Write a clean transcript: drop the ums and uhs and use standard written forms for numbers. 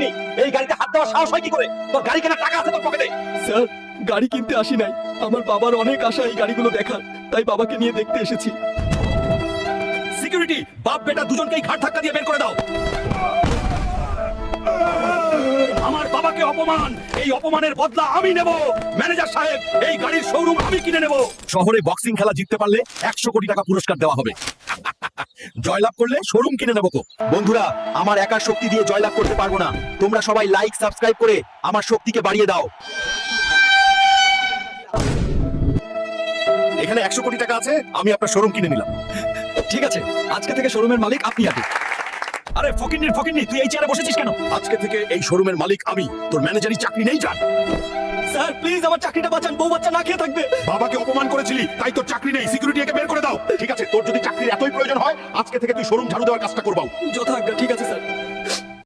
কিনিনি, এই গাড়িতে হাত দেওয়ার সাহস হয় কি করে? তোর গাড়ি কেনার টাকা আছে তোর পকেটে? স্যার, গাড়ি কিনতে আসি নাই, আমার বাবার অনেক আশা এই গাড়িগুলো দেখার, তাই বাবাকে নিয়ে দেখতে এসেছি। সিকিউরিটি, বাপ বেটা দুজনকেই ঘাট ধাক্কা দিয়ে বের করে দাও। আমার বাবাকে অপমান, এই অপমানের বদলা আমি নেব। ম্যানেজার সাহেব, এই গাড়ির শোরুম আমি কিনে নেব। শহরে বক্সিং খেলা জিততে পারলে 100 কোটি টাকা পুরস্কার দেওয়া হবে। জয়লাভ করলে শোরুম কিনে নেব। বন্ধুরা, আমার একার শক্তি দিয়ে জয়লাভ করতে পারবো না। তোমরা সবাই লাইক সাবস্ক্রাইব করে আমার শক্তিকে বাড়িয়ে দাও। এখানে 100 কোটি টাকা আছে, আমি আপনার শোরুম কিনে নিলাম। ঠিক আছে, আজকে থেকে শোরুমের মালিক আপনি আগে। আরে ফকিন্নি, তুই এই চেয়ারে বসেছিস কেন? আজকে থেকে এই শোরুমের মালিক আমি, তোর ম্যানেজারি চাকরি নেই যান। স্যার প্লিজ আমার চাকরিটা বাঁচান, বউ বাচ্চা না খেয়ে থাকবে। বাবাকে অপমান করেছিলি, তাই তোর চাকরি নেই। সিকিউরিটি একে বের করে দাও। ঠিক আছে, তোর যদি চাকরির এতই প্রয়োজন হয়, আজকে থেকে তুই শোরুম ঝাড়ু দেওয়ার কাজটা করবাও। যথাজ্ঞা, ঠিক আছে স্যার।